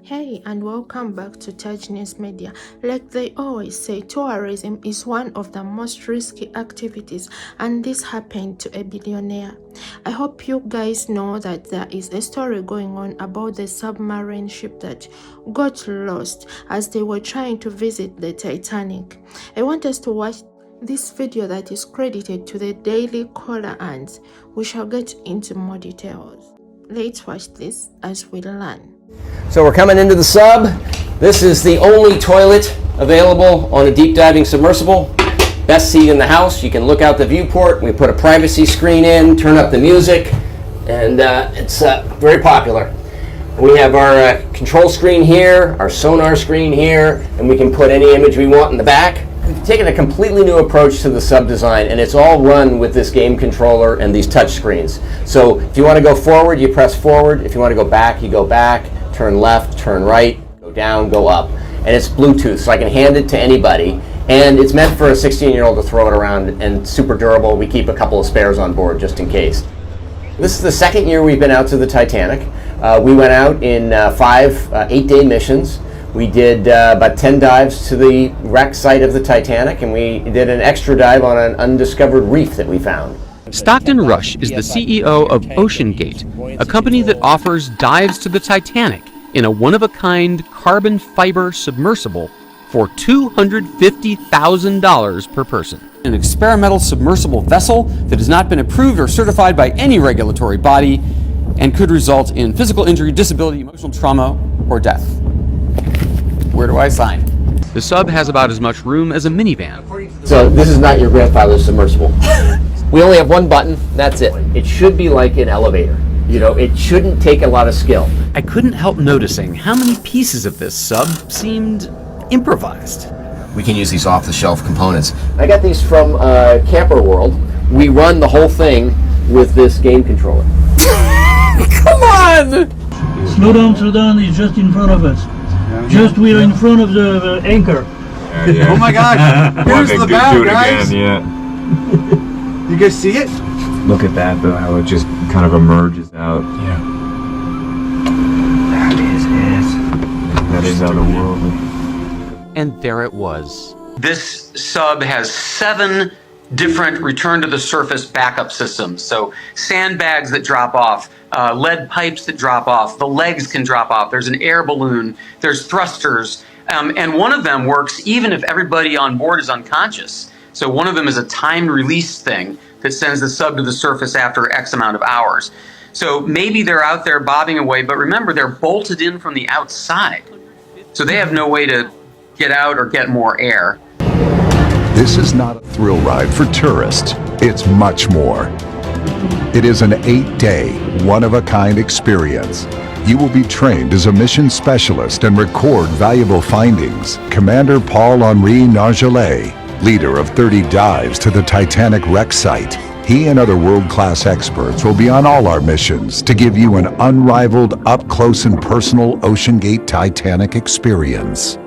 Hey, and welcome back to Touch News Media. Like they always say, tourism is one of the most risky activities, and this happened to a billionaire. I hope you guys know that there is a story going on about the submarine ship that got lost as they were trying to visit the Titanic. I want us to watch this video that is credited to the Daily Caller, and we shall get into more details. Let's watch this as we learn. So we're coming into the sub. This is the only toilet available on a deep diving submersible. Best seat in the house. You can look out the viewport. We put a privacy screen in, turn up the music, and it's very popular. We have our control screen here, our sonar screen here, and we can put any image we want in the back. We've taken a completely new approach to the sub design, and it's all run with this game controller and these touch screens. So if you want to go forward, you press forward. If you want to go back, you go back. Turn left, turn right, go down, go up. And it's Bluetooth, so I can hand it to anybody. And it's meant for a 16-year-old to throw it around, and super durable. We keep a couple of spares on board just in case. This is the second year we've been out to the Titanic. We went out in 5 8-day missions. We did about 10 dives to the wreck site of the Titanic, and we did an extra dive on an undiscovered reef that we found. Stockton Rush is the CEO of OceanGate, a company that offers dives to the Titanic in a one-of-a-kind carbon fiber submersible for $250,000 per person. An experimental submersible vessel that has not been approved or certified by any regulatory body and could result in physical injury, disability, emotional trauma, or death. Where do I sign? The sub has about as much room as a minivan. So this is not your grandfather's submersible. We only have one button, that's it. It should be like an elevator. You know, it shouldn't take a lot of skill. I couldn't help noticing how many pieces of this sub seemed improvised. We can use these off-the-shelf components. I got these from Camper World. We run the whole thing with this game controller. Come on! Slow down, it's just in front of us. We're in front of the anchor. Yeah. Oh my gosh! Here's the back, guys! Again, yeah. You guys see it? Look at that though, how it just kind of emerges out. Yeah. That is it. That is otherworldly. And there it was. This sub has 7 different return to the surface backup systems. So sandbags that drop off, lead pipes that drop off, the legs can drop off, there's an air balloon, there's thrusters, and one of them works even if everybody on board is unconscious. So one of them is a timed release thing that sends the sub to the surface after X amount of hours. So maybe they're out there bobbing away, but remember they're bolted in from the outside. So they have no way to get out or get more air. This is not a thrill ride for tourists. It's much more. It is an 8-day, one-of-a-kind experience. You will be trained as a mission specialist and record valuable findings. Commander Paul-Henri Nargelet, leader of 30 dives to the Titanic wreck site. He and other world-class experts will be on all our missions to give you an unrivaled, up-close and personal OceanGate Titanic experience.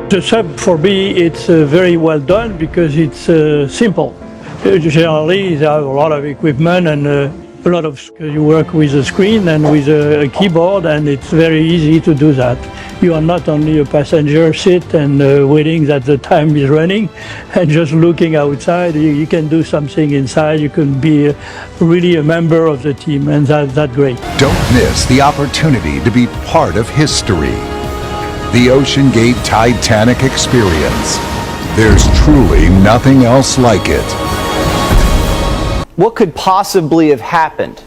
The sub for me, it's very well done because it's simple. Generally, they have a lot of equipment and a lot of you work with a screen and with a keyboard, and it's very easy to do that. You are not only a passenger sit and waiting that the time is running and just looking outside. You can do something inside. You can be really a member of the team, and that's great. Don't miss the opportunity to be part of history. The OceanGate Titanic experience. There's truly nothing else like it. What could possibly have happened?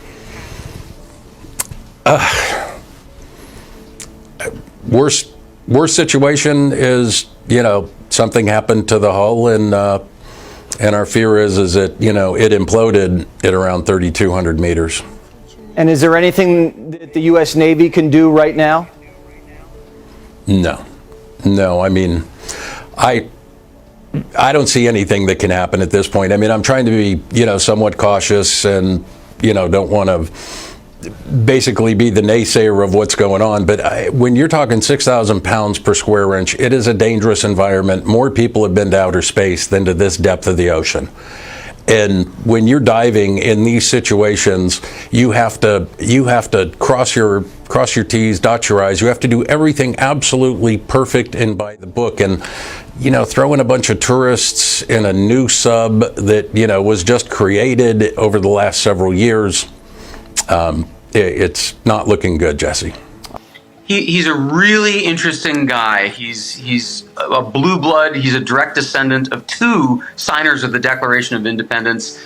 Worst situation is, something happened to the hull, and our fear is that, it imploded at around 3,200 meters. And is there anything that the U.S. Navy can do right now? No. I mean, I don't see anything that can happen at this point. I mean, I'm trying to be, somewhat cautious and, don't want to basically be the naysayer of what's going on. But when you're talking 6,000 pounds per square inch, it is a dangerous environment. More people have been to outer space than to this depth of the ocean. And when you're diving in these situations, you have to cross your T's, dot your I's. You have to do everything absolutely perfect and by the book. And throwing a bunch of tourists in a new sub that was just created over the last several years, it's not looking good, Jesse. He's a really interesting guy. He's a blue blood. He's a direct descendant of two signers of the Declaration of Independence.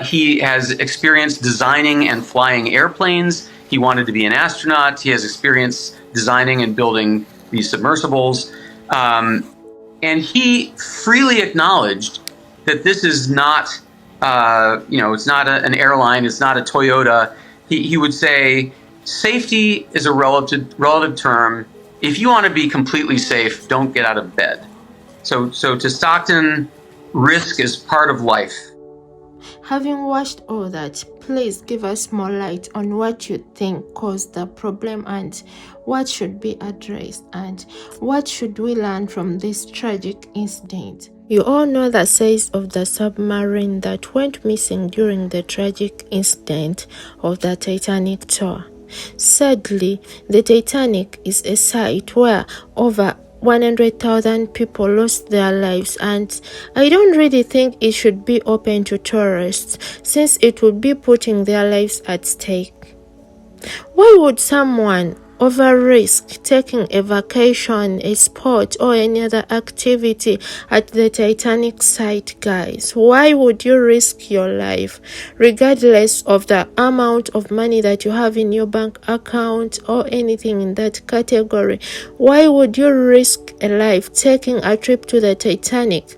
He has experience designing and flying airplanes. He wanted to be an astronaut. He has experience designing and building these submersibles. And he freely acknowledged that this is not, it's not an airline. It's not a Toyota. He would say, safety is a relative term. If you want to be completely safe, don't get out of bed. So to Stockton, risk is part of life. Having watched all that, please give us more light on what you think caused the problem and what should be addressed and what should we learn from this tragic incident. You all know the size of the submarine that went missing during the tragic incident of the Titanic tour. Sadly, the Titanic is a site where over 100,000 people lost their lives, and I don't really think it should be open to tourists since it would be putting their lives at stake. Why would someone over risk taking a vacation, a sport, or any other activity at the Titanic site, guys? Why would you risk your life, regardless of the amount of money that you have in your bank account or anything in that category? Why would you risk a life taking a trip to the Titanic?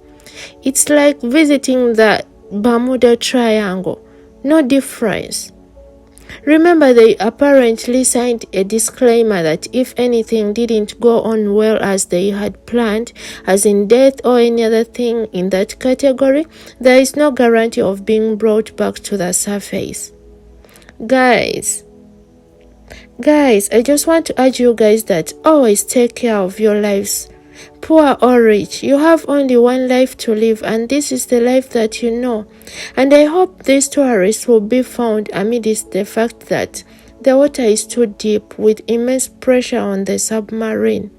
It's like visiting the Bermuda Triangle. No difference. Remember, they apparently signed a disclaimer that if anything didn't go on well as they had planned, as in death or any other thing in that category, there is no guarantee of being brought back to the surface. Guys, I just want to urge you guys that always take care of your lives. Poor or rich, you have only one life to live, and this is the life that you know. And I hope these tourists will be found amidst the fact that the water is too deep with immense pressure on the submarine.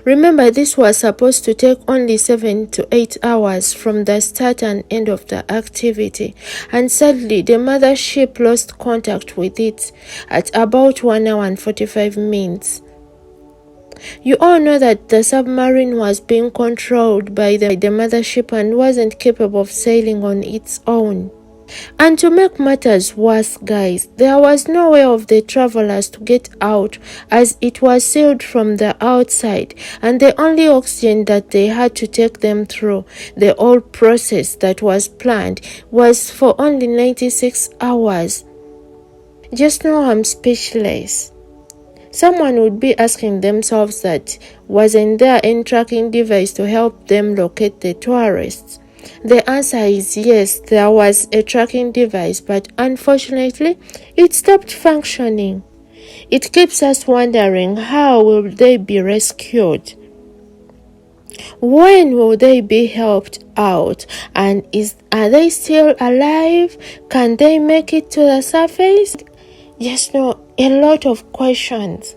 Remember, this was supposed to take only 7 to 8 hours from the start and end of the activity, and sadly the mothership lost contact with it at about 1 hour and 45 minutes. You all know that the submarine was being controlled by the mothership and wasn't capable of sailing on its own. And to make matters worse, guys, there was no way of the travelers to get out as it was sealed from the outside, and the only oxygen that they had to take them through the whole process that was planned was for only 96 hours. Just know I'm speechless. Someone would be asking themselves that, wasn't there any tracking device to help them locate the tourists? The answer is yes, there was a tracking device, but unfortunately, it stopped functioning. It keeps us wondering, how will they be rescued? When will they be helped out? And are they still alive? Can they make it to the surface? Just know a lot of questions.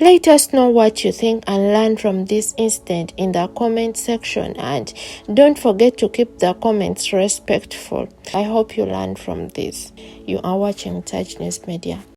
Let us know what you think and learn from this incident in the comment section, and don't forget to keep the comments respectful. I hope you learned from this. You are watching Touch News Media.